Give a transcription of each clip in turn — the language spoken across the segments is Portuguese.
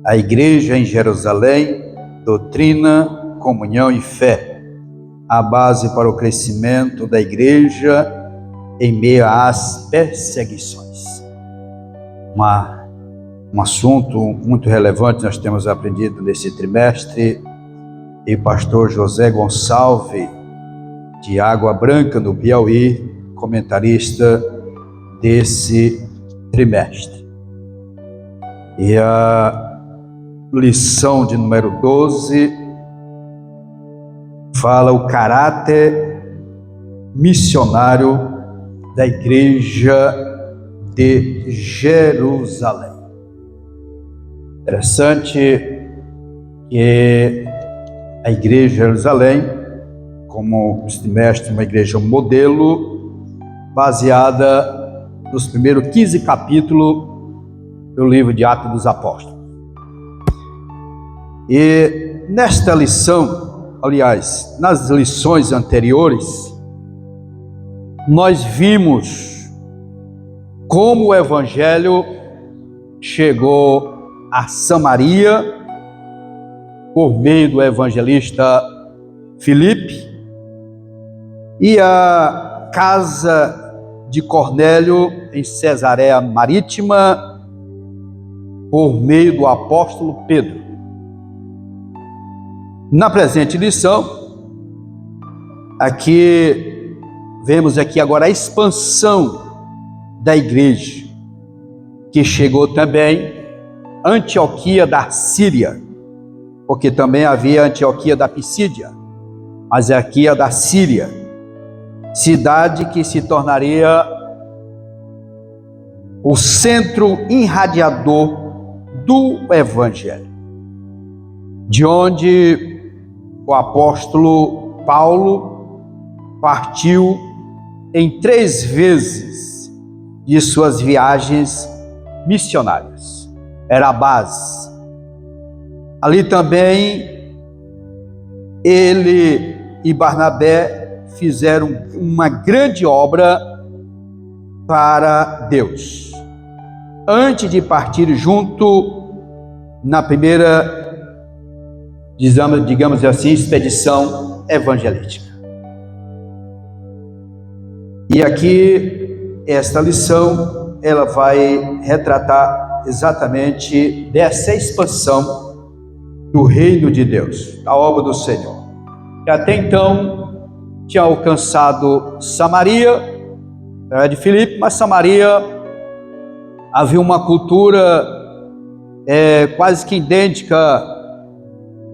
A Igreja em Jerusalém, doutrina, comunhão e fé, a base para o crescimento da Igreja em meio às perseguições. Um assunto muito relevante nós temos aprendido nesse trimestre, e o pastor José Gonçalves, de Água Branca, no Piauí, comentarista desse trimestre. E a lição de número 12 fala o caráter missionário da Igreja de Jerusalém. Interessante que a Igreja de Jerusalém, como este trimestre, uma igreja modelo, baseada nos primeiros 15 capítulos do livro de Atos dos Apóstolos. E nesta lição, aliás, nas lições anteriores, nós vimos como o Evangelho chegou a Samaria por meio do evangelista Filipe, e a casa de Cornélio em Cesareia Marítima por meio do apóstolo Pedro. Na presente lição, aqui vemos aqui agora a expansão da igreja, que chegou também a Antioquia da Síria, porque também havia Antioquia da Pisídia, mas aqui é da Síria, cidade que se tornaria o centro irradiador do Evangelho, de onde o apóstolo Paulo partiu em 3 vezes de suas viagens missionárias. Era a base. Ali também ele e Barnabé fizeram uma grande obra para Deus, antes de partir junto na primeira, digamos assim, expedição evangelística. E aqui, esta lição, ela vai retratar exatamente dessa expansão do reino de Deus, da obra do Senhor, que até então tinha alcançado Samaria, era de Filipe, mas Samaria havia uma cultura quase que idêntica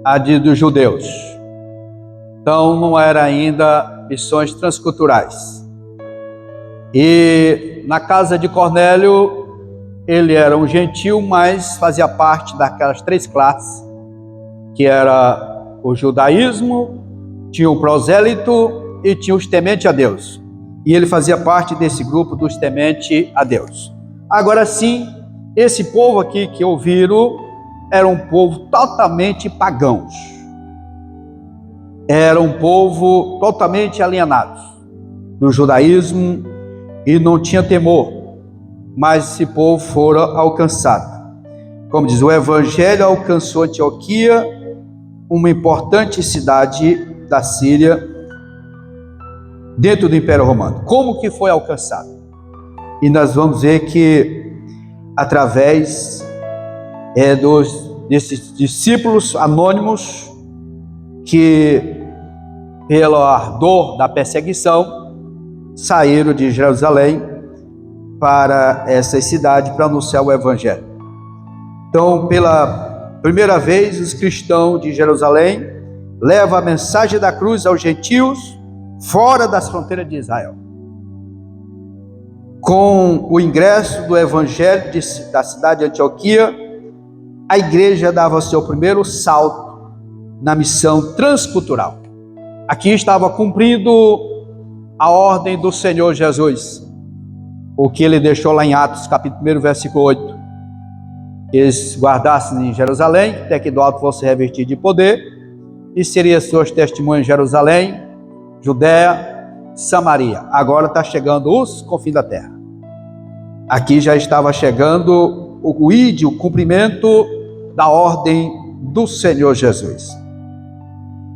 à dos judeus. Então não era ainda missões transculturais. E na casa de Cornélio, ele era um gentil, mas fazia parte daquelas 3 classes, que era o judaísmo, tinha o prosélito e tinha os tementes a Deus. E ele fazia parte desse grupo dos tementes a Deus. Agora sim, esse povo aqui que ouviram era um povo totalmente pagãos. Era um povo totalmente alienado do judaísmo e não tinha temor. Mas esse povo fora alcançado. Como diz, o Evangelho alcançou Antioquia, uma importante cidade da Síria, dentro do Império Romano. Como que foi alcançado? E nós vamos ver que através desses discípulos anônimos que, pelo ardor da perseguição, saíram de Jerusalém para essa cidade para anunciar o Evangelho. Então, pela primeira vez, os cristãos de Jerusalém levam a mensagem da cruz aos gentios fora das fronteiras de Israel. Com o ingresso do Evangelho da cidade de Antioquia, a igreja dava seu primeiro salto na missão transcultural. Aqui estava cumprindo a ordem do Senhor Jesus, o que ele deixou lá em Atos, capítulo 1, versículo 8. Eles guardassem em Jerusalém, até que do alto fosse revestido de poder, e seria suas testemunhas em Jerusalém, Judéia, Samaria. Agora está chegando os confins da terra. Aqui já estava chegando o cumprimento da ordem do Senhor Jesus.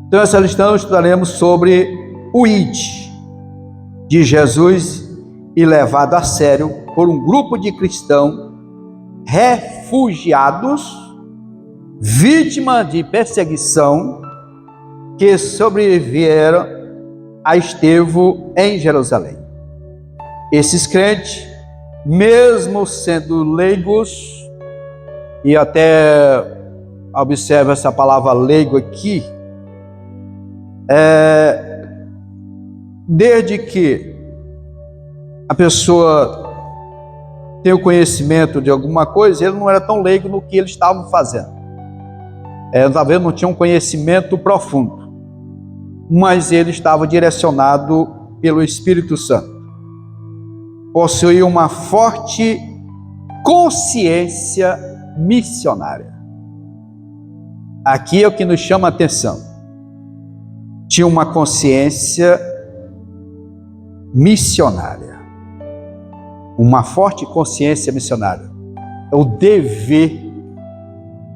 Então, essa lição estudaremos sobre o ID de Jesus e levado a sério por um grupo de cristãos refugiados, vítimas de perseguição, que sobreviveram a Estevão em Jerusalém. Esses crentes, mesmo sendo leigos, e até observa essa palavra leigo aqui, desde que a pessoa tem o conhecimento de alguma coisa, ele não era tão leigo no que eles estavam fazendo. Talvez não tinha um conhecimento profundo, mas ele estava direcionado pelo Espírito Santo. Possuía uma forte consciência missionária. Aqui é o que nos chama a atenção. Tinha uma consciência missionária. Uma forte consciência missionária. É o dever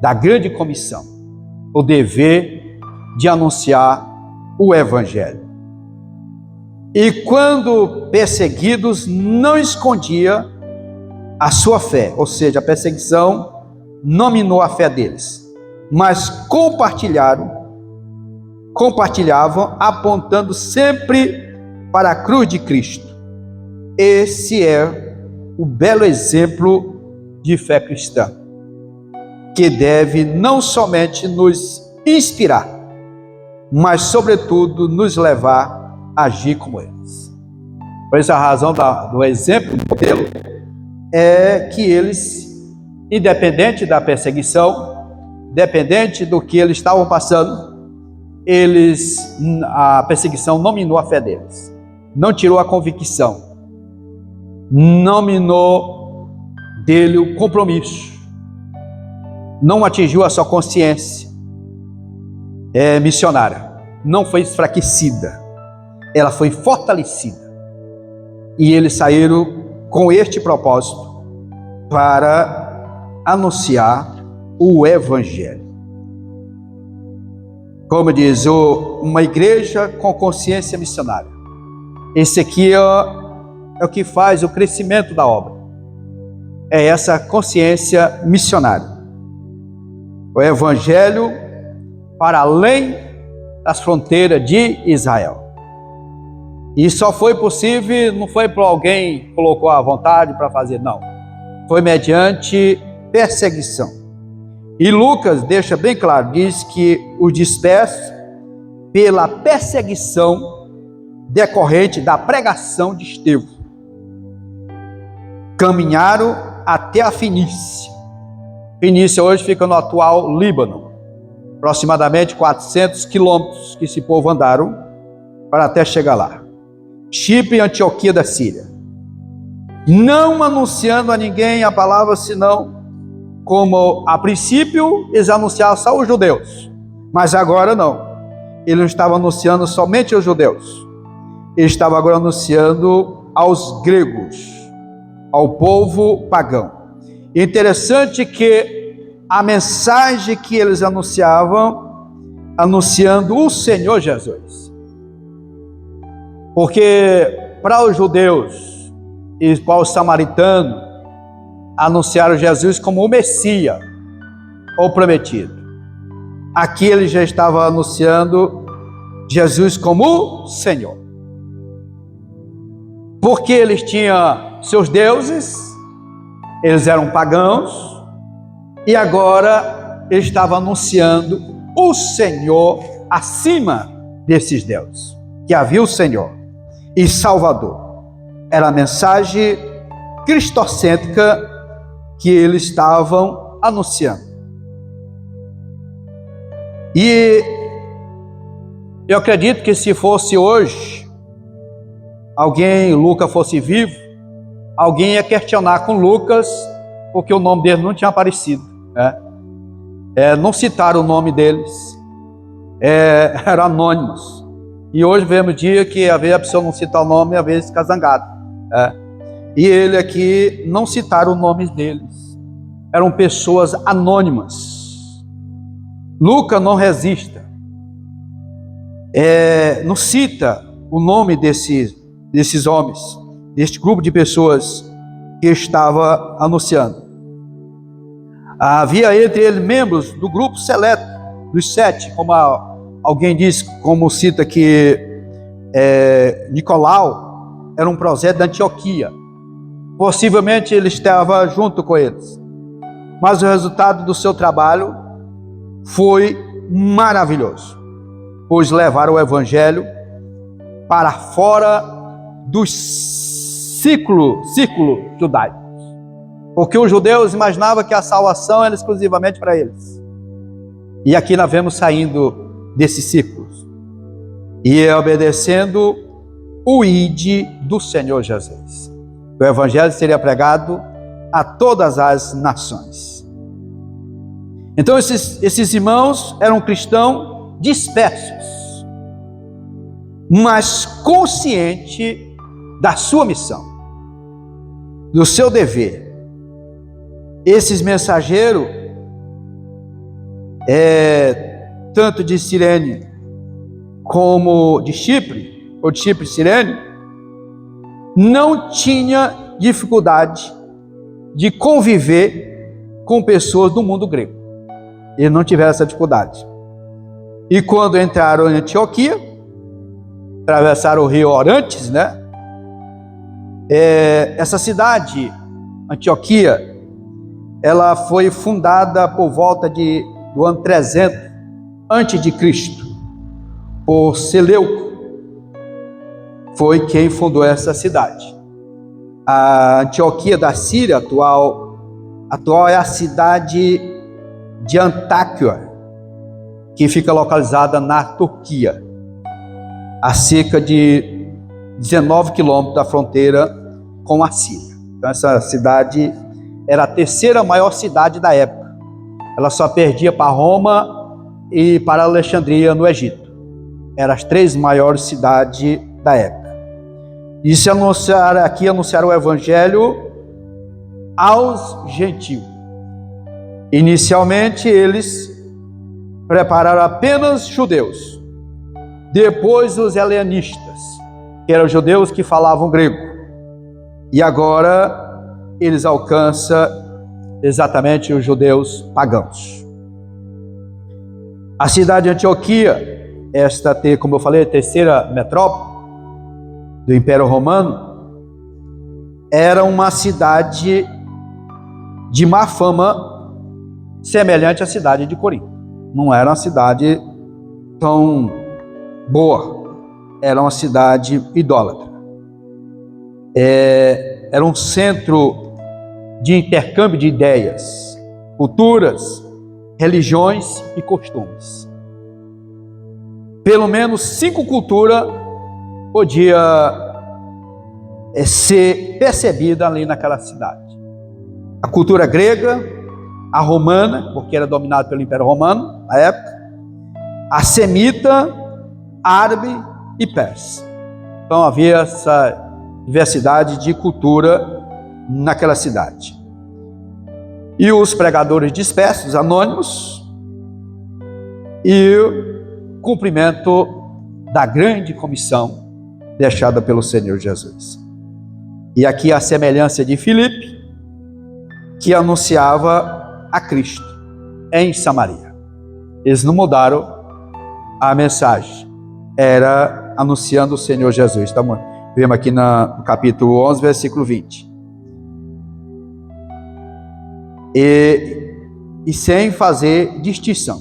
da grande comissão. O dever de anunciar o Evangelho. E quando perseguidos, não escondia a sua fé, ou seja, a perseguição não minou a fé deles, mas compartilhavam, apontando sempre para a cruz de Cristo. Esse é o belo exemplo de fé cristã, que deve não somente nos inspirar, mas sobretudo nos levar a agir como eles. Por essa razão do exemplo do modelo é que eles, independente da perseguição, independente do que eles estavam passando, a perseguição não minou a fé deles, não tirou a convicção, não minou dele o compromisso, não atingiu a sua consciência missionária, não foi enfraquecida, ela foi fortalecida. E eles saíram com este propósito para anunciar o Evangelho. Como diz, uma igreja com consciência missionária. Esse aqui é o que faz o crescimento da obra. É essa consciência missionária. O Evangelho para além das fronteiras de Israel. E só foi possível, não foi por alguém que colocou a vontade para fazer, não. Foi mediante perseguição. E Lucas deixa bem claro, diz que os dispersos, pela perseguição decorrente da pregação de Estevão, caminharam até a Fenícia. Fenícia hoje fica no atual Líbano, aproximadamente 400 quilômetros que esse povo andaram para até chegar lá. Chipre e Antioquia da Síria, não anunciando a ninguém a palavra, senão, como a princípio eles anunciavam só os judeus, mas agora não, eles não estavam anunciando somente aos judeus, eles estavam agora anunciando aos gregos, ao povo pagão. Interessante que a mensagem que eles anunciavam, anunciando o Senhor Jesus. Porque para os judeus e para os samaritanos, anunciaram Jesus como o Messias, ou prometido. Aqui ele já estava anunciando Jesus como o Senhor. Porque eles tinham seus deuses, eles eram pagãos, e agora ele estava anunciando o Senhor acima desses deuses, que havia o Senhor e Salvador. Era a mensagem cristocêntrica que eles estavam anunciando. E eu acredito que se fosse hoje, Lucas fosse vivo, alguém ia questionar com Lucas, porque o nome dele não tinha aparecido, né? Não citaram o nome deles, eram anônimos. E hoje vemos dia que às vezes a pessoa não cita o nome, às vezes fica zangado. E ele aqui não citaram o nome deles, eram pessoas anônimas, Lucas não resiste, não cita o nome desses homens, deste grupo de pessoas que estava anunciando. Havia entre eles membros do grupo seleto, dos 7, como alguém diz, como cita que Nicolau era um prosélito da Antioquia. Possivelmente ele estava junto com eles. Mas o resultado do seu trabalho foi maravilhoso, pois levaram o evangelho para fora do círculo judaico. Porque os judeus imaginavam que a salvação era exclusivamente para eles. E aqui nós vemos saindo desses círculos e obedecendo o ID do Senhor Jesus. O evangelho seria pregado a todas as nações. Então esses irmãos eram cristãos dispersos, mas conscientes da sua missão, do seu dever. Esses mensageiros, tanto de Cirene como de Chipre, ou de Chipre e Cirene, não tinha dificuldade de conviver com pessoas do mundo grego. Eles não tiveram essa dificuldade. E quando entraram em Antioquia, atravessaram o rio Orontes, né? Essa cidade, Antioquia, ela foi fundada por volta do ano 300 antes de Cristo, por Seleuco. Foi quem fundou essa cidade. A Antioquia da Síria atual é a cidade de Antáquia, que fica localizada na Turquia, a cerca de 19 quilômetros da fronteira com a Síria. Então essa cidade era a terceira maior cidade da época. Ela só perdia para Roma e para Alexandria no Egito. Eram as 3 maiores cidades da época. E se anunciaram o evangelho aos gentios. Inicialmente eles prepararam apenas judeus. Depois os helenistas, que eram judeus que falavam grego. E agora eles alcançam exatamente os judeus pagãos. A cidade de Antioquia, esta, como eu falei, a terceira metrópole do Império Romano, era uma cidade de má fama, semelhante à cidade de Corinto. Não era uma cidade tão boa, era uma cidade idólatra. Era um centro de intercâmbio de ideias, culturas, religiões e costumes. Pelo menos 5 culturas podia ser percebida ali naquela cidade. A cultura grega, a romana, porque era dominada pelo Império Romano na época, a semita, árabe e persa. Então havia essa diversidade de cultura naquela cidade. E os pregadores dispersos, anônimos, e o cumprimento da grande comissão deixada pelo Senhor Jesus. E aqui a semelhança de Filipe, que anunciava a Cristo em Samaria. Eles não mudaram a mensagem, era anunciando o Senhor Jesus. Estamos vemos aqui no capítulo 11, versículo 20. E sem fazer distinção.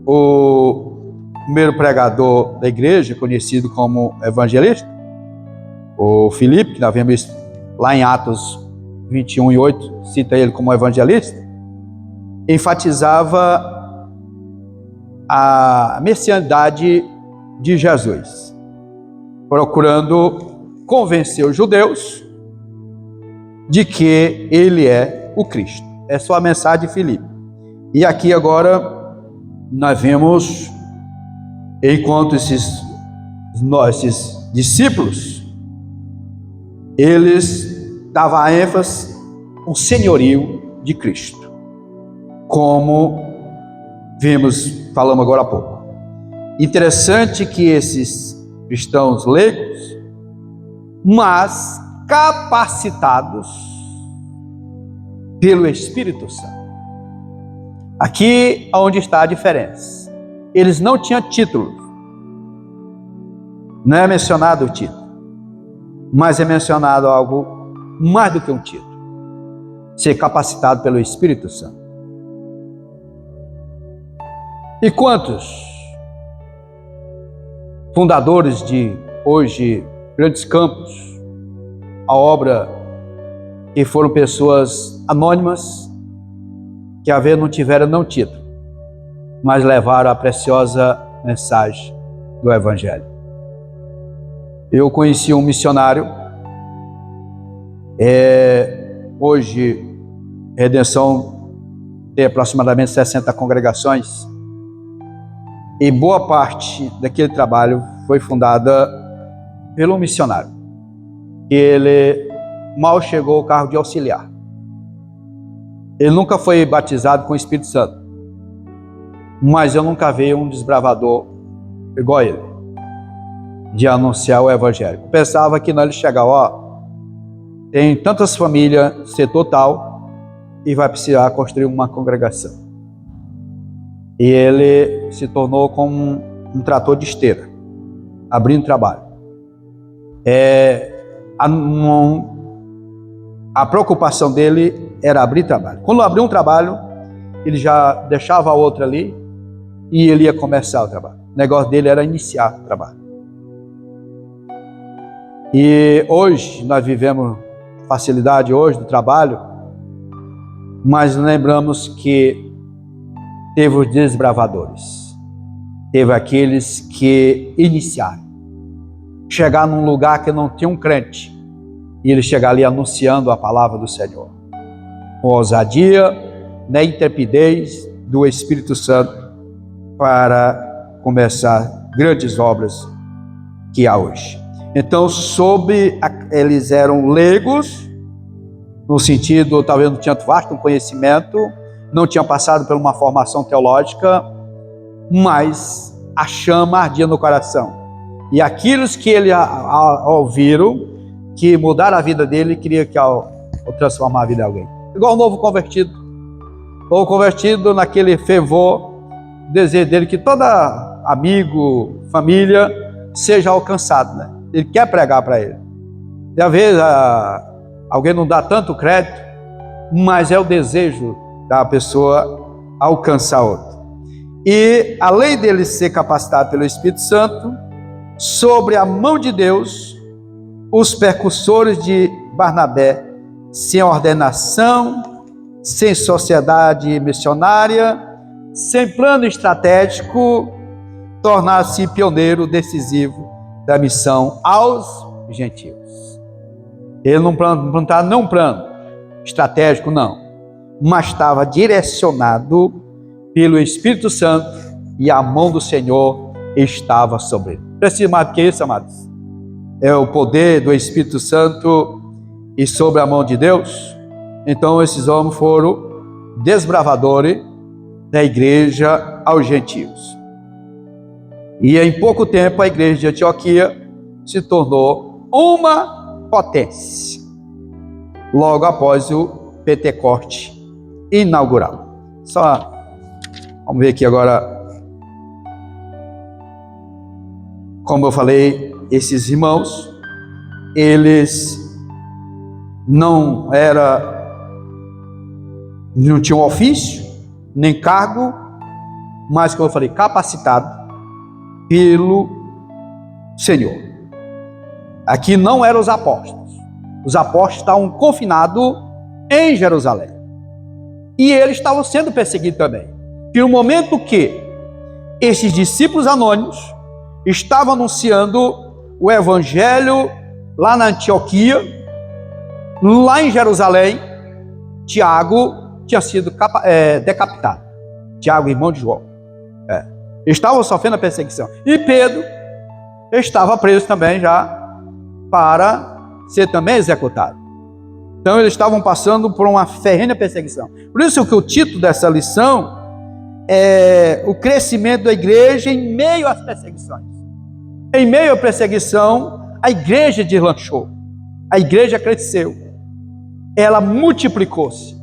O primeiro pregador da igreja, conhecido como evangelista, o Filipe, que nós vemos lá em Atos 21:8, cita ele como evangelista, enfatizava a messianidade de Jesus, procurando convencer os judeus de que ele é o Cristo. É só a mensagem de Filipe. E aqui agora nós vemos, enquanto esses discípulos, eles davam ênfase no senhorio de Cristo, como falamos agora há pouco. Interessante que esses cristãos leigos, mas capacitados pelo Espírito Santo. Aqui é onde está a diferença. Eles não tinham título. Não é mencionado o título, mas é mencionado algo mais do que um título. Ser capacitado pelo Espírito Santo. E quantos fundadores de hoje grandes campos, a obra, que foram pessoas anônimas, que a ver não tiveram não título, mas levaram a preciosa mensagem do Evangelho. Eu conheci um missionário, hoje Redenção tem aproximadamente 60 congregações, e boa parte daquele trabalho foi fundada pelo missionário. Ele mal chegou ao cargo de auxiliar. Ele nunca foi batizado com o Espírito Santo, mas eu nunca vi um desbravador igual a ele, de anunciar o Evangelho. Eu pensava que não, ele chegava, tem tantas famílias, setor tal, e vai precisar construir uma congregação. E ele se tornou como um trator de esteira, abrindo trabalho. A preocupação dele era abrir trabalho. Quando abriu um trabalho, ele já deixava a outra ali e ele ia começar o trabalho. O negócio dele era iniciar o trabalho. E hoje nós vivemos facilidade hoje do trabalho, mas lembramos que teve os desbravadores, teve aqueles que iniciaram, chegar num lugar que não tinha um crente, e ele chegar ali anunciando a palavra do Senhor, com ousadia, na intrepidez do Espírito Santo, para começar grandes obras que há hoje. Então, eles eram leigos, no sentido, talvez não tinham vasto conhecimento, não tinham passado por uma formação teológica, mas a chama ardia no coração. E aqueles que ele ouviram, que mudaram a vida dele, queria que transformar a vida de alguém. Igual o novo convertido. O convertido, naquele fervor, desejo dele que todo amigo, família, seja alcançado, né? Ele quer pregar para ele. E às vezes alguém não dá tanto crédito, mas é o desejo da pessoa alcançar outro. E além dele ser capacitado pelo Espírito Santo, sobre a mão de Deus, os percussores de Barnabé, sem ordenação, sem sociedade missionária, sem plano estratégico, tornar-se pioneiro decisivo da missão aos gentios. Ele não plantava não um plano estratégico, não, mas estava direcionado pelo Espírito Santo e a mão do Senhor estava sobre ele. Precisa mais do que isso, amados? É o poder do Espírito Santo e sobre a mão de Deus. Então esses homens foram desbravadores da igreja aos gentios. E em pouco tempo a igreja de Antioquia se tornou uma potência, logo após o Pentecoste inaugural. Vamos ver aqui agora. Como eu falei, esses irmãos, eles não tinham ofício, nem cargo, mas, como eu falei, capacitado pelo Senhor. Aqui não eram os apóstolos. Os apóstolos estavam confinados em Jerusalém. E eles estavam sendo perseguidos também. E no momento que esses discípulos anônimos estavam anunciando o Evangelho lá na Antioquia, lá em Jerusalém, Tiago tinha sido decapitado. Tiago, irmão de João. Estavam sofrendo a perseguição. E Pedro estava preso também já para ser também executado. Então eles estavam passando por uma ferrenha perseguição. Por isso que o título dessa lição o crescimento da igreja em meio às perseguições. Em meio à perseguição, a igreja deslanchou, a igreja cresceu, ela multiplicou-se.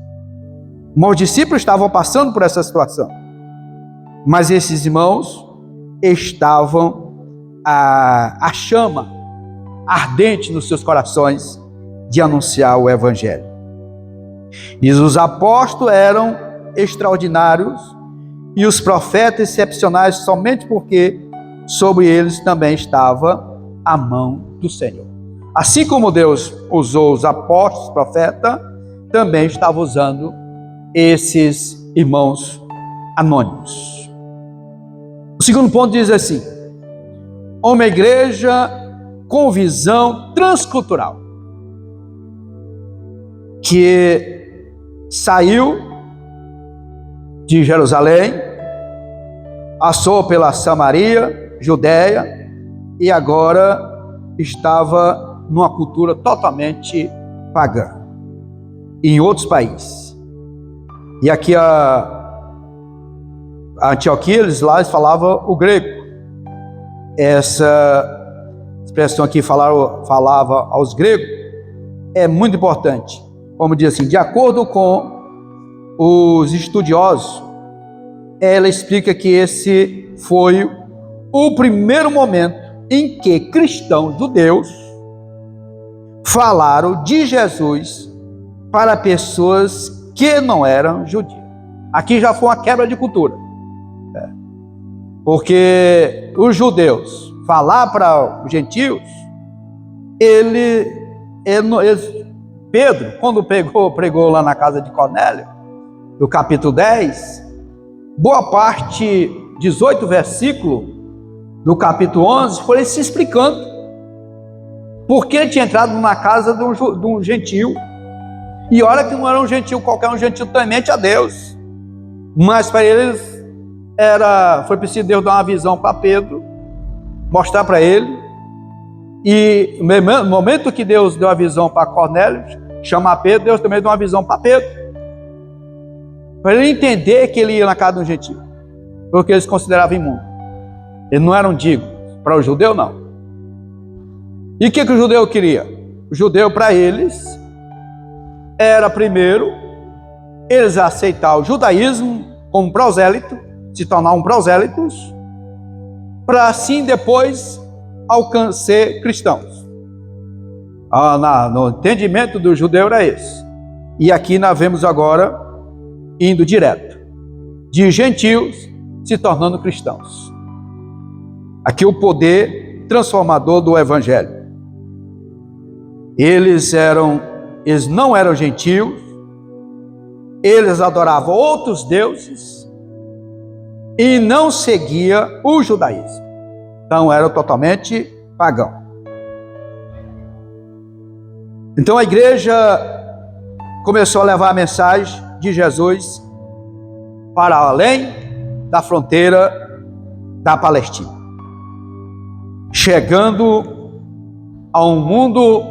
Os discípulos estavam passando por essa situação, mas esses irmãos estavam a chama ardente nos seus corações de anunciar o evangelho. E os apóstolos eram extraordinários e os profetas excepcionais somente porque sobre eles também estava a mão do Senhor. Assim como Deus usou os apóstolos, profetas, também estava usando esses irmãos anônimos. O segundo ponto diz assim: uma igreja com visão transcultural, que saiu de Jerusalém, passou pela Samaria, Judéia, e agora estava numa cultura totalmente pagã, em outros países. E aqui a Antioquia, eles falavam o grego. Essa expressão aqui, falava aos gregos, é muito importante. Como diz assim, de acordo com os estudiosos, ela explica que esse foi o primeiro momento em que cristãos judeus falaram de Jesus para pessoas que não eram judias. Aqui já foi uma quebra de cultura. Porque os judeus falar para os gentios, Pedro, quando pregou lá na casa de Cornélio, no capítulo 10, boa parte, 18 versículos do capítulo 11, foi ele se explicando porque ele tinha entrado na casa de um gentio, e olha que não era um gentio qualquer, um gentio temente a Deus, mas para eles foi preciso Deus dar uma visão para Pedro, mostrar para ele, e no momento que Deus deu a visão para Cornélio, chamar Pedro, Deus também deu uma visão para Pedro, para ele entender que ele ia na casa de um gentio, porque eles consideravam imundo, eles não eram dignos. Para o judeu não. E o que o judeu queria? O judeu, para eles, era primeiro eles aceitar o judaísmo como prosélito, se tornar um prosélitos, para assim depois alcançar cristãos. No entendimento do judeu era esse. E aqui nós vemos agora indo direto de gentios se tornando cristãos. Aqui o poder transformador do evangelho. Eles não eram gentios, eles adoravam outros deuses e não seguia o judaísmo. Então eram totalmente pagão. Então a igreja começou a levar a mensagem de Jesus para além da fronteira da Palestina, chegando a um mundo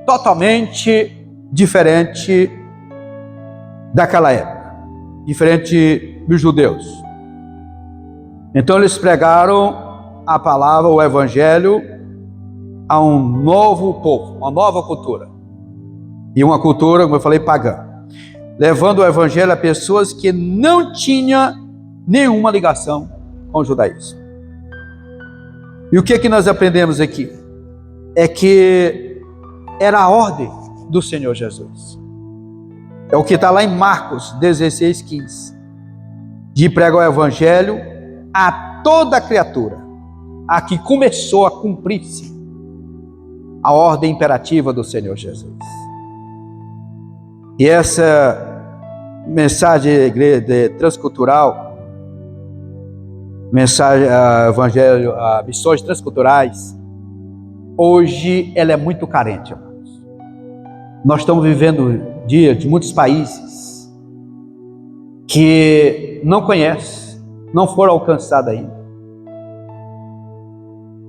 totalmente diferente daquela época, diferente dos judeus. Então eles pregaram a palavra, o evangelho, a um novo povo, uma nova cultura. E uma cultura, como eu falei, pagã. Levando o evangelho a pessoas que não tinham nenhuma ligação com o judaísmo. E o que nós aprendemos aqui? É que era a ordem do Senhor Jesus. É o que está lá em Marcos 16:15. De pregar o evangelho a toda criatura. Aqui começou a cumprir-se a ordem imperativa do Senhor Jesus. E essa mensagem transcultural, mensagem, evangelho, missões transculturais, hoje ela é muito carente, irmãos. Nós estamos vivendo dias de muitos países que não conhecem, não foram alcançados ainda.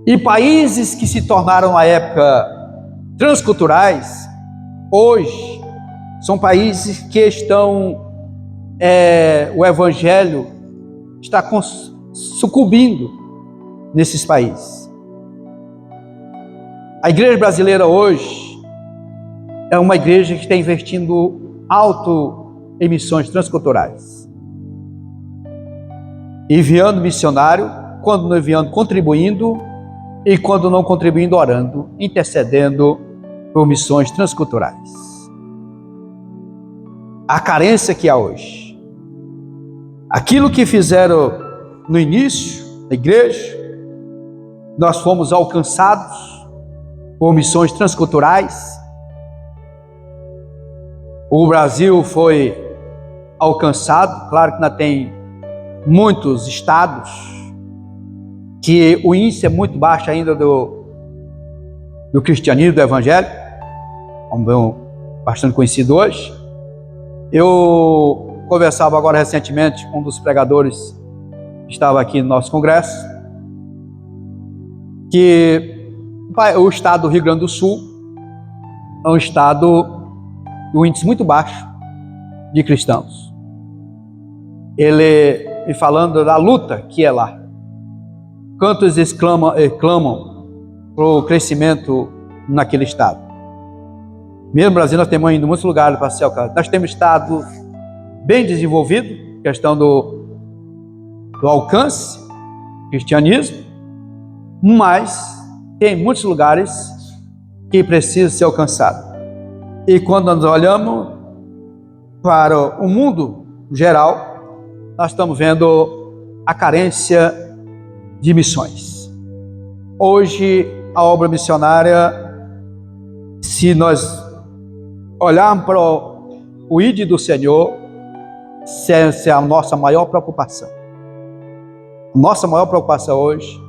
E países que se tornaram à época transculturais, hoje são países que estão o evangelho está sucumbindo nesses países. A igreja brasileira hoje é uma igreja que está investindo alto em missões transculturais, enviando missionário, quando não enviando, contribuindo, e quando não contribuindo, orando, intercedendo por missões transculturais. A carência que há hoje, aquilo que fizeram no início da igreja, nós fomos alcançados por missões transculturais. O Brasil foi alcançado, claro que ainda tem muitos estados que o índice é muito baixo ainda do cristianismo, do evangelho, como é bastante conhecido hoje. Eu conversava agora recentemente com um dos pregadores que estava aqui no nosso congresso, que o estado do Rio Grande do Sul é um estado de um índice muito baixo de cristãos. Ele me falando da luta que é lá. Quantos eles clamam para o crescimento naquele estado. Mesmo no Brasil nós temos ainda muitos lugares para ser alcançado. Nós temos estado bem desenvolvido, questão do alcance, cristianismo, mas tem muitos lugares que precisam ser alcançados. E quando nós olhamos para o mundo geral, nós estamos vendo a carência de missões. Hoje, a obra missionária, se nós olharmos para o ID do Senhor, essa é a nossa maior preocupação. Nossa maior preocupação hoje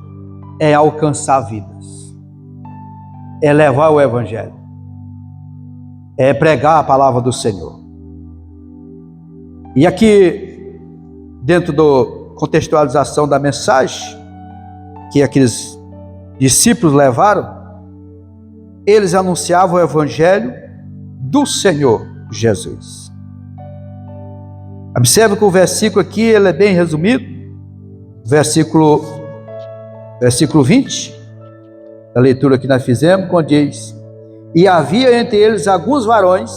é alcançar vidas, é levar o Evangelho, é pregar a palavra do Senhor. E aqui, dentro da contextualização da mensagem que aqueles discípulos levaram, eles anunciavam o Evangelho do Senhor Jesus. Observe que o versículo aqui ele é bem resumido, versículo 20, da leitura que nós fizemos, quando diz: e havia entre eles alguns varões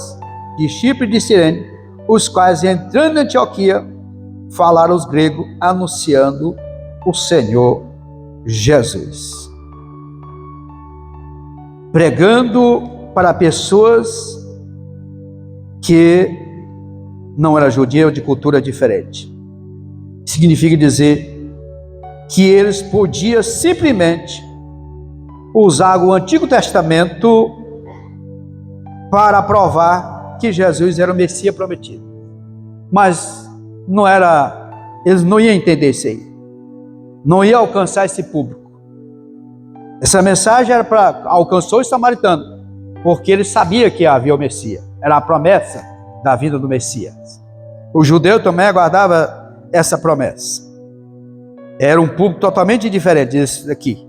de Chipre e de Cirene, os quais, entrando em Antioquia, falaram os gregos, anunciando o Senhor Jesus. Pregando para pessoas que não eram judeus, de cultura diferente. Significa dizer que eles podiam simplesmente usar o Antigo Testamento para provar que Jesus era o Messias prometido. Mas não era, eles não iam entender isso aí. Não ia alcançar esse público. Essa mensagem era para alcançar os samaritanos, porque eles sabiam que havia o Messias. Era a promessa da vinda do Messias. O judeu também aguardava essa promessa. Era um público totalmente diferente desse daqui.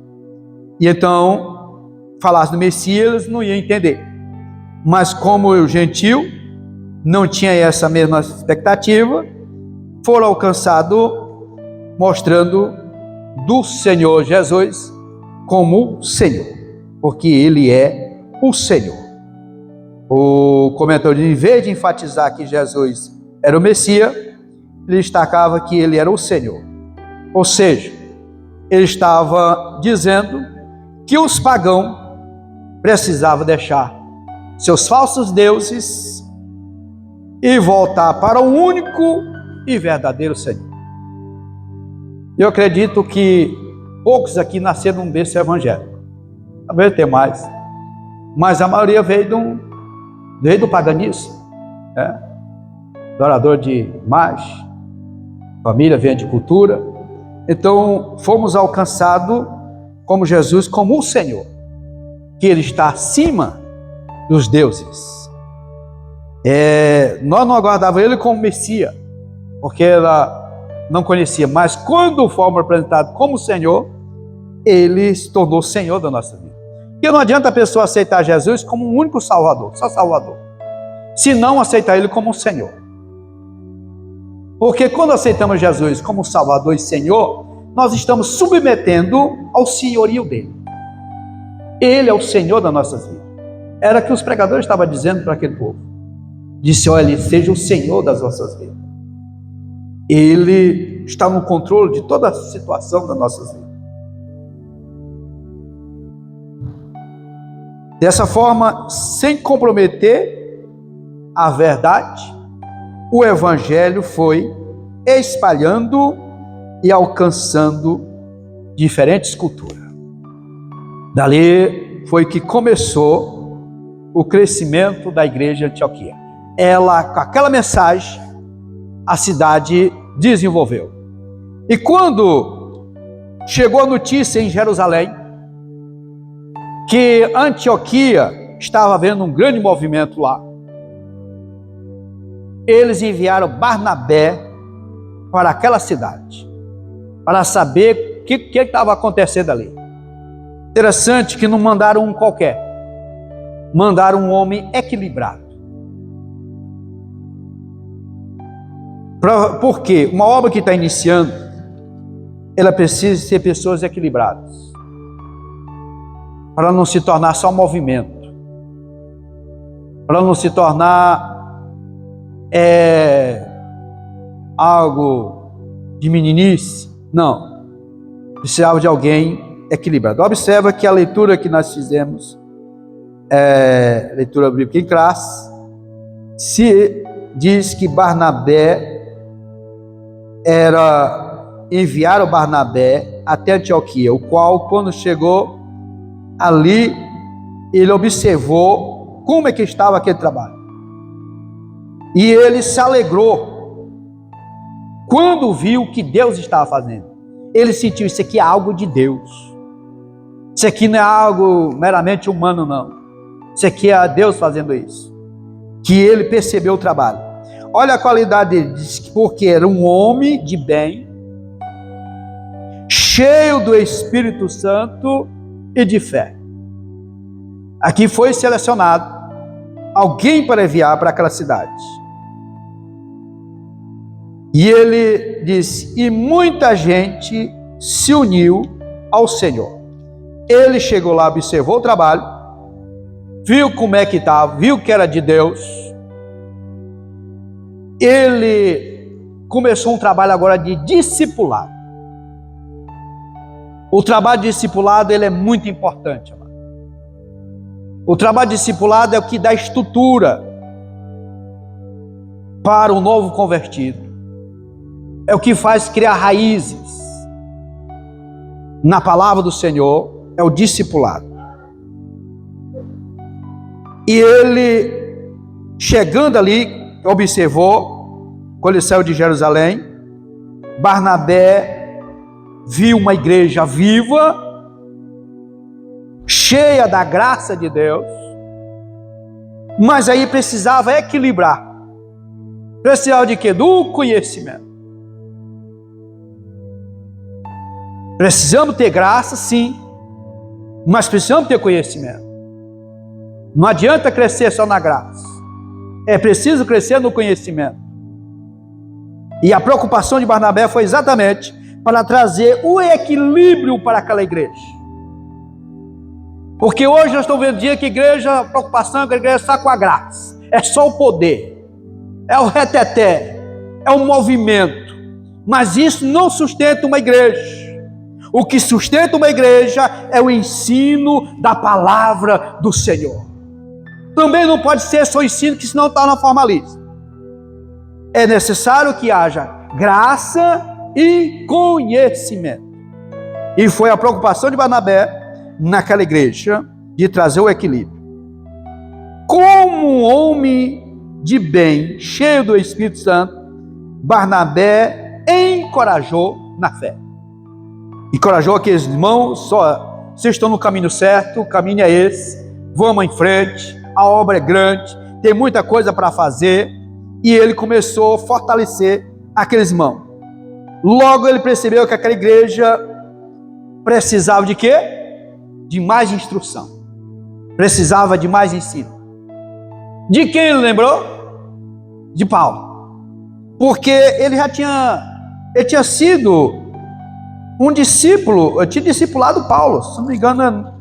E então, falasse do Messias, eles não iam entender. Mas como o gentil não tinha essa mesma expectativa, foram alcançados mostrando do Senhor Jesus como Senhor, porque Ele é o Senhor. O comentário, em vez de enfatizar que Jesus era o Messias, ele destacava que Ele era o Senhor. Ou seja, ele estava dizendo que os pagãos precisavam deixar seus falsos deuses e voltar para o único e verdadeiro Senhor. Eu acredito que poucos aqui nasceram num berço evangélico. Talvez tenha mais. Mas a maioria veio do paganismo. Adorador de imagem, família vem de cultura. Então fomos alcançados como Jesus, como o Senhor, que Ele está acima dos deuses. Nós não aguardávamos Ele como Messias, porque ela não conhecia, mas quando fomos apresentados como Senhor, Ele se tornou Senhor da nossa vida. Porque não adianta a pessoa aceitar Jesus como um único Salvador, só Salvador, se não aceitar Ele como Senhor. Porque quando aceitamos Jesus como Salvador e Senhor, nós estamos submetendo ao senhorio dele. Ele é o Senhor das nossas vidas. Era o que os pregadores estavam dizendo para aquele povo. Disse: olha, ele seja o Senhor das nossas vidas. Ele está no controle de toda a situação das nossas vidas. Dessa forma, sem comprometer a verdade, o Evangelho foi espalhando e alcançando diferentes culturas. Dali foi que começou o crescimento da igreja de Antioquia. Ela, com aquela mensagem, a cidade desenvolveu. E quando chegou a notícia em Jerusalém que Antioquia estava havendo um grande movimento lá, eles enviaram Barnabé para aquela cidade, para saber o que estava acontecendo ali. Interessante que não mandaram um qualquer, mandaram um homem equilibrado. Porque uma obra que está iniciando, ela precisa ser pessoas equilibradas, para não se tornar só um movimento, para não se tornar algo de meninice. Não, precisava de alguém equilibrado. Observa que a leitura que nós fizemos, leitura bíblica em classe, se diz que Barnabé enviaram Barnabé até Antioquia, o qual, quando chegou ali, ele observou como é que estava aquele trabalho. E ele se alegrou quando viu o que Deus estava fazendo. Ele sentiu: isso aqui é algo de Deus. Isso aqui não é algo meramente humano, não. Isso aqui é Deus fazendo isso. Que ele percebeu o trabalho. Olha a qualidade dele. Diz que porque era um homem de bem, cheio do Espírito Santo e de fé. Aqui foi selecionado alguém para enviar para aquela cidade. E ele disse: e muita gente se uniu ao Senhor. Ele chegou lá, observou o trabalho, viu como é que estava, viu que era de Deus. Ele começou um trabalho agora de discipulado. O trabalho de discipulado, ele é muito importante, amado. O trabalho de discipulado é o que dá estrutura para o novo convertido. É o que faz criar raízes na palavra do Senhor, é o discipulado. E ele, chegando ali, observou, quando ele saiu de Jerusalém, Barnabé viu uma igreja viva, cheia da graça de Deus, mas aí precisava equilibrar. Precisava de quê? Do conhecimento. Precisamos ter graça, sim, mas precisamos ter conhecimento. Não adianta crescer só na graça, é preciso crescer no conhecimento. E a preocupação de Barnabé foi exatamente para trazer o equilíbrio para aquela igreja. Porque hoje nós estamos vendo dia que a preocupação é que a igreja está com a graça, é só o poder, é o reteté, é o movimento, mas isso não sustenta uma igreja. O que sustenta uma igreja é o ensino da palavra do Senhor. Também não pode ser só ensino, que senão está na formalismo. É necessário que haja graça e conhecimento. E foi a preocupação de Barnabé naquela igreja de trazer o equilíbrio. Como um homem de bem, cheio do Espírito Santo, Barnabé encorajou na fé. Encorajou aqueles irmãos: vocês estão no caminho certo, o caminho é esse, vamos em frente, a obra é grande, tem muita coisa para fazer. E ele começou a fortalecer aqueles irmãos. Logo ele percebeu que aquela igreja precisava de quê? De mais instrução, precisava de mais ensino. De quem ele lembrou? De Paulo. porque ele tinha sido um discípulo, tinha discipulado Paulo, se não me engano,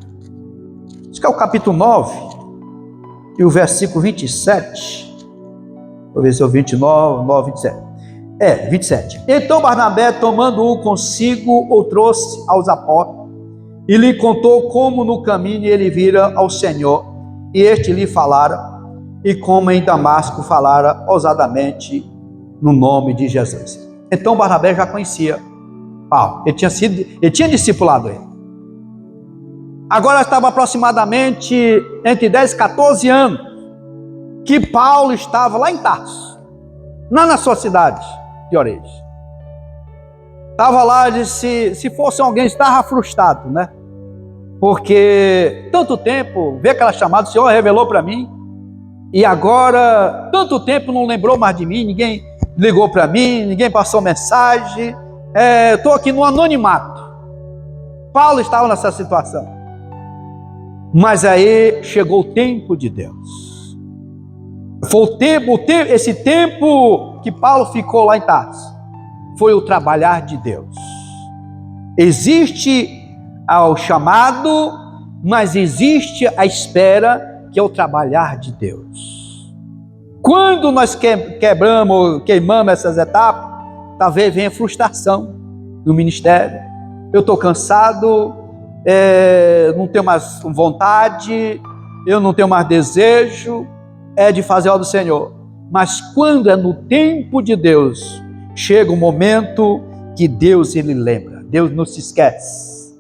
acho que é o capítulo 9, e o versículo 27, vou ver se é o 29, 27. 27. Então Barnabé, tomando-o consigo, o trouxe aos apóstolos, e lhe contou como no caminho ele vira ao Senhor, e este lhe falara, e como em Damasco falara ousadamente no nome de Jesus. Então Barnabé já conhecia Paulo, ele tinha discipulado ele. Agora estava aproximadamente entre 10 e 14 anos que Paulo estava lá em Tarso, lá na sua cidade de origem. Estava lá, disse, se fosse alguém, estava frustrado, né? Porque tanto tempo, vê aquela chamada, o Senhor revelou para mim, e agora, tanto tempo não lembrou mais de mim, ninguém ligou para mim, ninguém passou mensagem, estou aqui no anonimato. Paulo estava nessa situação. Mas aí chegou o tempo de Deus. Foi esse tempo que Paulo ficou lá em Tarso, foi o trabalhar de Deus. Existe o chamado, mas existe a espera, que é o trabalhar de Deus. Quando nós queimamos essas etapas, talvez venha frustração no ministério. Eu estou cansado, não tenho mais vontade, eu não tenho mais desejo de fazer a obra do Senhor. Mas quando é no tempo de Deus, chega um momento que Deus, ele lembra. Deus não se esquece.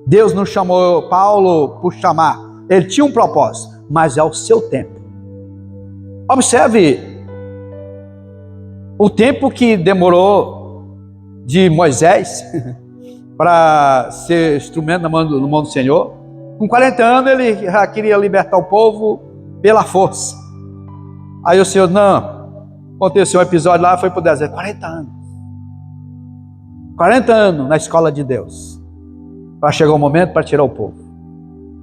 Deus não chamou Paulo por chamar. Ele tinha um propósito, mas é o seu tempo. Observe o tempo que demorou de Moisés para ser instrumento na mão do Senhor. Com 40 anos ele já queria libertar o povo pela força. Aí o Senhor, não, aconteceu um episódio lá, foi para o deserto, 40 anos. 40 anos na escola de Deus, para chegar o momento para tirar o povo.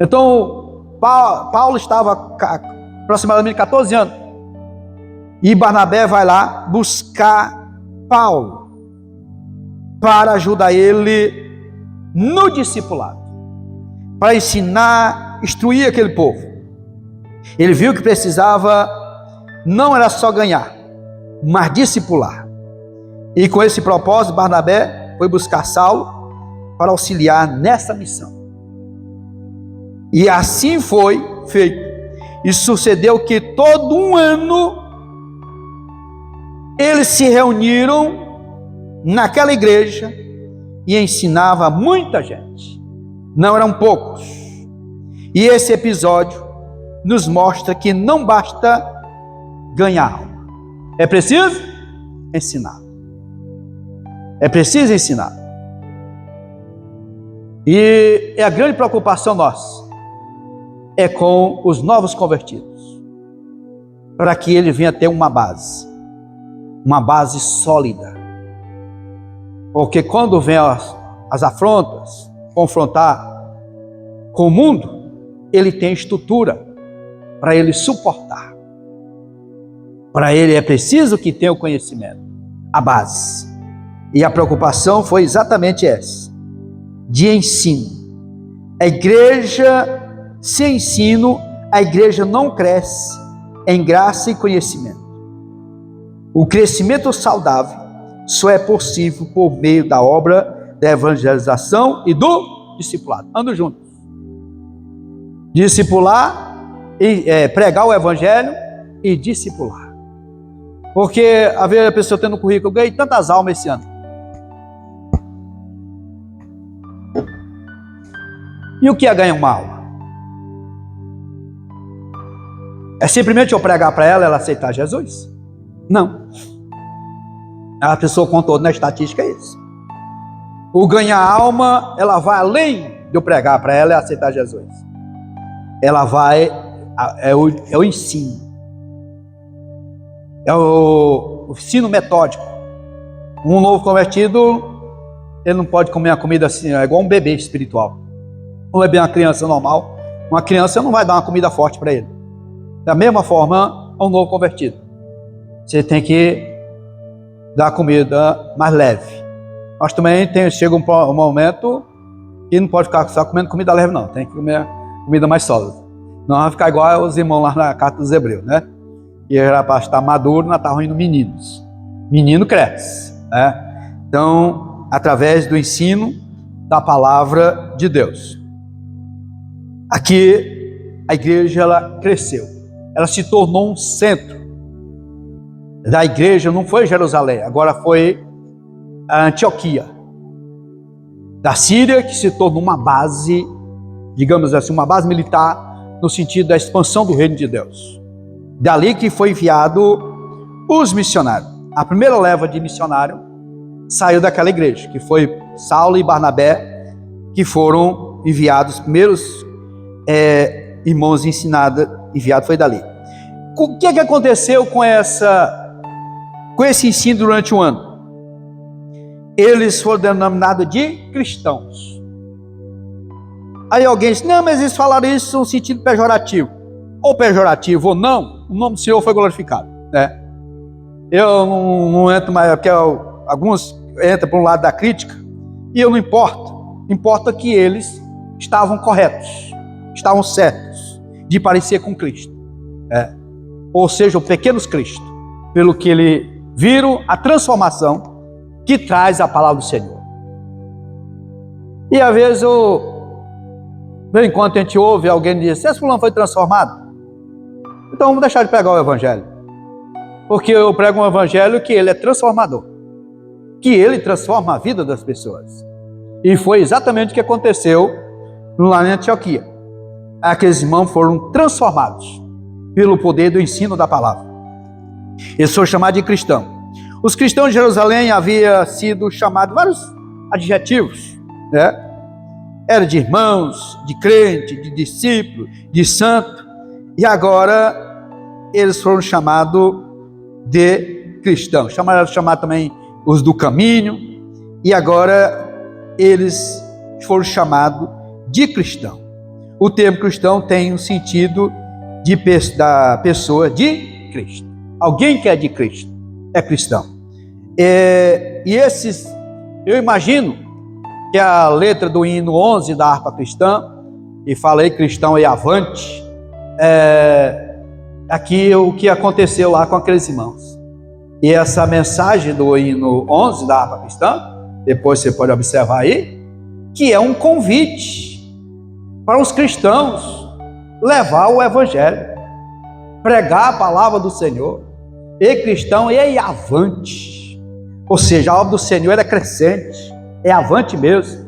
Então, Paulo estava aproximadamente 14 anos, e Barnabé vai lá buscar Paulo, para ajudar ele no discipulado, para ensinar, instruir aquele povo. Ele viu que precisava, não era só ganhar, mas discipular. E com esse propósito, Barnabé foi buscar Saulo para auxiliar nessa missão. E assim foi feito. E sucedeu que todo um ano eles se reuniram naquela igreja e ensinava muita gente. Não eram poucos. E esse episódio nos mostra que não basta ganhar alma. É preciso ensinar. É preciso ensinar. E a grande preocupação nossa é com os novos convertidos, para que ele venha ter uma base sólida. Porque quando vem as afrontas, confrontar com o mundo, ele tem estrutura para ele suportar. Para ele é preciso que tenha o conhecimento, a base. E a preocupação foi exatamente essa, de ensino. A igreja sem ensino, a igreja não cresce em graça e conhecimento. O crescimento saudável só é possível por meio da obra da evangelização e do discipulado. Ando juntos. Discipular, pregar o evangelho e discipular. Porque, a ver a pessoa tendo currículo, eu ganhei tantas almas esse ano. E o que é ganhar uma alma? É simplesmente eu pregar para ela aceitar Jesus? Não. A pessoa contou na estatística isso. O ganhar alma, ela vai além de eu pregar para ela e aceitar Jesus. Ela vai, é o ensino. É o ensino metódico. Um novo convertido, ele não pode comer a comida assim, é igual um bebê espiritual. Um bebê é uma criança normal. Uma criança não vai dar uma comida forte para ele. Da mesma forma, um novo convertido. Você tem que da comida mais leve. Mas também chega um momento que não pode ficar só comendo comida leve, não. Tem que comer comida mais sólida. Não vai ficar igual os irmãos lá na carta dos Hebreus, né? E era para estar maduro, não está ruindo meninos. Menino cresce, né? Então, através do ensino da palavra de Deus. Aqui, a igreja, ela cresceu. Ela se tornou um centro da igreja. Não foi Jerusalém, agora foi a Antioquia da Síria, que se tornou uma base, digamos assim, uma base militar, no sentido da expansão do reino de Deus. Dali que foi enviado os missionários. A primeira leva de missionário saiu daquela igreja, que foi Saulo e Barnabé, que foram enviados, os primeiros irmãos enviados foi dali. O que aconteceu com esse ensino durante um ano? Eles foram denominados de cristãos. Aí alguém disse, não, mas eles falaram isso no sentido pejorativo. Ou pejorativo ou não, o nome do Senhor foi glorificado, né? Eu não entro mais, porque alguns entram para um lado da crítica, e eu não importo. Importa que eles estavam corretos, estavam certos de parecer com Cristo. Ou seja, os pequenos Cristo, pelo que eles viram a transformação que traz a palavra do Senhor. E às vezes, bem, enquanto a gente ouve alguém dizer, esse fulano foi transformado, então vamos deixar de pregar o evangelho. Porque eu prego um evangelho que ele é transformador, que ele transforma a vida das pessoas. E foi exatamente o que aconteceu lá em Antioquia. Aqueles irmãos foram transformados pelo poder do ensino da palavra. Eles foram chamados de cristãos. Os cristãos de Jerusalém haviam sido chamados vários adjetivos, né? Era de irmãos, de crente, de discípulo, de santo. E agora eles foram chamados de cristãos. Chamaram também os do caminho. E agora eles foram chamados de cristão. O termo cristão tem um sentido da pessoa de Cristo. Alguém que é de Cristo é cristão. E esses, eu imagino que a letra do hino 11 da harpa cristã, e falei cristão e avante, aqui o que aconteceu lá com aqueles irmãos. E essa mensagem do hino 11 da harpa cristã, depois você pode observar aí, que é um convite para os cristãos levar o evangelho, pregar a palavra do Senhor, e cristão e avante. Ou seja, a obra do Senhor é crescente, é avante mesmo.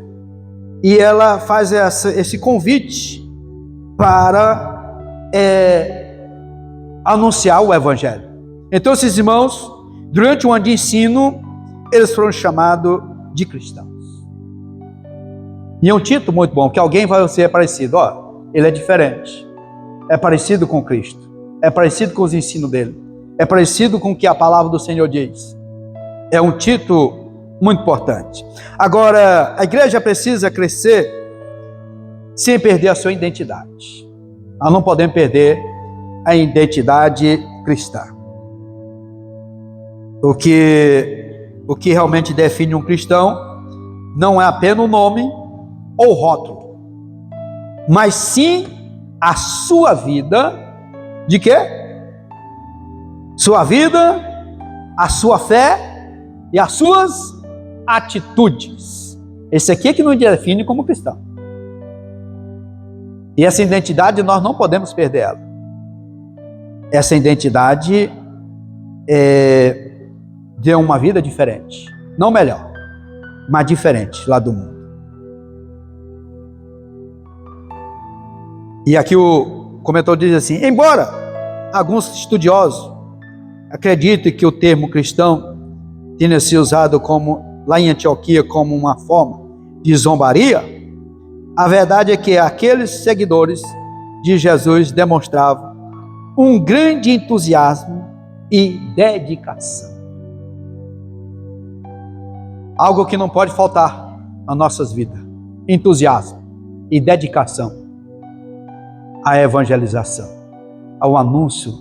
E ela faz esse convite para anunciar o evangelho. Então esses irmãos, durante um ano de ensino, eles foram chamados de cristãos. E é um título muito bom, que alguém vai ser parecido. Ele é diferente, é parecido com Cristo, é parecido com os ensinos dele, é parecido com o que a palavra do Senhor diz. É um título muito importante. Agora, a igreja precisa crescer sem perder a sua identidade. Nós não podemos perder a identidade cristã. O que realmente define um cristão não é apenas o nome ou rótulo, mas sim a sua vida. De quê? Sua vida, a sua fé e as suas atitudes. Esse aqui é que nos define como cristão. E essa identidade nós não podemos perder ela. Essa identidade deu uma vida diferente. Não melhor, mas diferente lá do mundo. E aqui o comentário diz assim: embora alguns estudiosos acreditem que o termo cristão tenha sido usado lá em Antioquia como uma forma de zombaria, a verdade é que aqueles seguidores de Jesus demonstravam um grande entusiasmo e dedicação. Algo que não pode faltar nas nossas vidas: entusiasmo e dedicação à evangelização, ao anúncio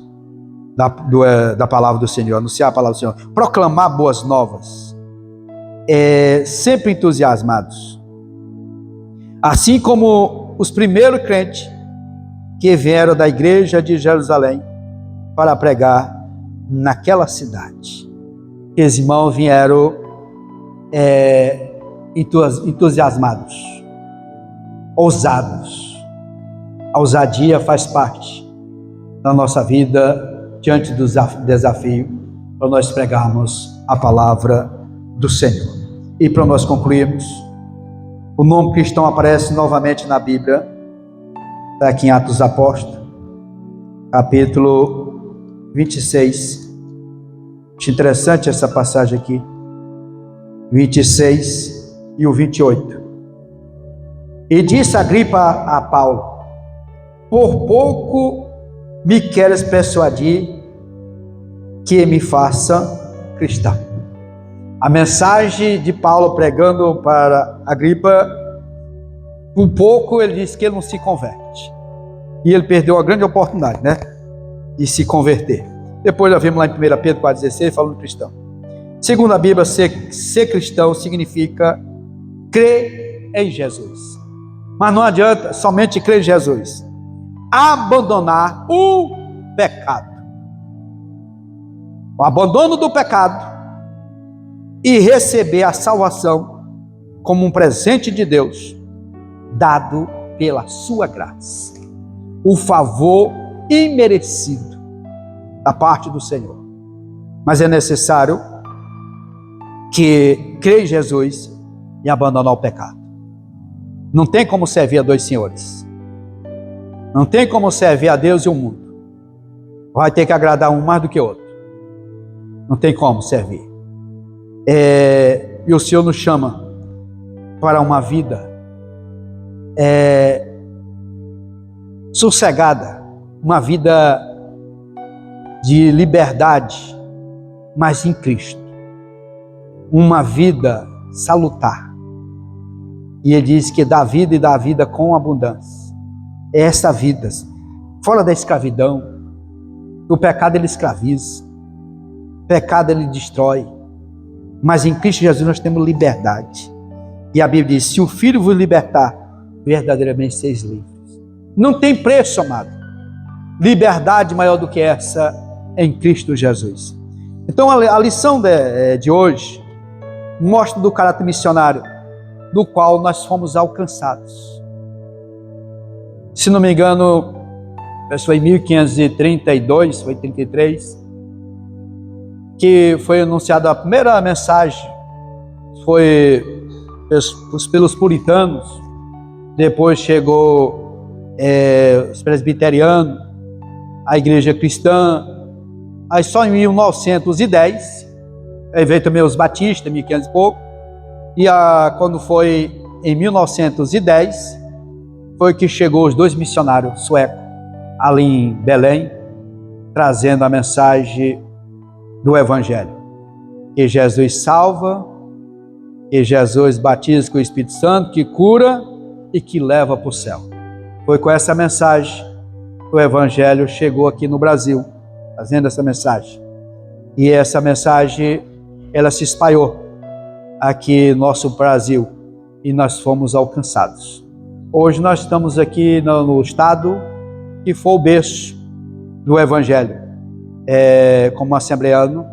da palavra do Senhor, anunciar a palavra do Senhor, proclamar boas novas, sempre entusiasmados. Assim como os primeiros crentes que vieram da igreja de Jerusalém para pregar naquela cidade. Os irmãos vieram entusiasmados, ousados. A ousadia faz parte da nossa vida diante do desafio para nós pregarmos a palavra do Senhor. E para nós concluirmos, o nome cristão aparece novamente na Bíblia, está aqui em Atos dos Apóstolos, capítulo 26. Acho interessante essa passagem aqui, 26 e o 28. E disse Agripa a Paulo: por pouco me queres persuadir que me faça cristão. A mensagem de Paulo pregando para Agripa, por pouco ele disse que ele não se converte. E ele perdeu a grande oportunidade, né, de se converter. Depois nós vemos lá em 1 Pedro 4,16 falando cristão. Segundo a Bíblia, ser cristão significa crer em Jesus. Mas não adianta somente crer em Jesus. Abandonar o pecado. O abandono do pecado e receber a salvação como um presente de Deus, dado pela sua graça. O favor imerecido da parte do Senhor. Mas é necessário que creia em Jesus e abandonar o pecado. Não tem como servir a dois senhores. Não tem como servir a Deus e o mundo. Vai ter que agradar um mais do que o outro. Não tem como servir. E o Senhor nos chama para uma vida sossegada, uma vida de liberdade, mas em Cristo. Uma vida salutar. E ele diz que dá vida e dá vida com abundância. É essa vida, fora da escravidão. O pecado ele escraviza, o pecado ele destrói. Mas em Cristo Jesus nós temos liberdade. E a Bíblia diz: se o Filho vos libertar, verdadeiramente seis livres. Não tem preço, amado. Liberdade maior do que essa em Cristo Jesus. Então a lição de hoje mostra do caráter missionário do qual nós fomos alcançados. Se não me engano, foi em 1532, foi 33, que foi anunciada a primeira mensagem, foi pelos puritanos, depois chegou os presbiterianos, a igreja cristã, aí só em 1910, aí veio também os batistas, 1500 e pouco, e quando foi em 1910, foi que chegou os dois missionários suecos, ali em Belém, trazendo a mensagem do Evangelho, que Jesus salva, que Jesus batiza com o Espírito Santo, que cura e que leva para o céu. Foi com essa mensagem que o Evangelho chegou aqui no Brasil, trazendo essa mensagem. E essa mensagem, ela se espalhou aqui no nosso Brasil e nós fomos alcançados. Hoje nós estamos aqui no estado que foi o berço do Evangelho. Como assembleano,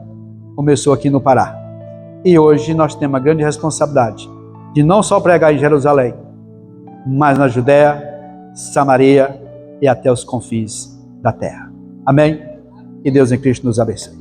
começou aqui no Pará. E hoje nós temos a grande responsabilidade de não só pregar em Jerusalém, mas na Judéia, Samaria e até os confins da terra. Amém? Que Deus em Cristo nos abençoe.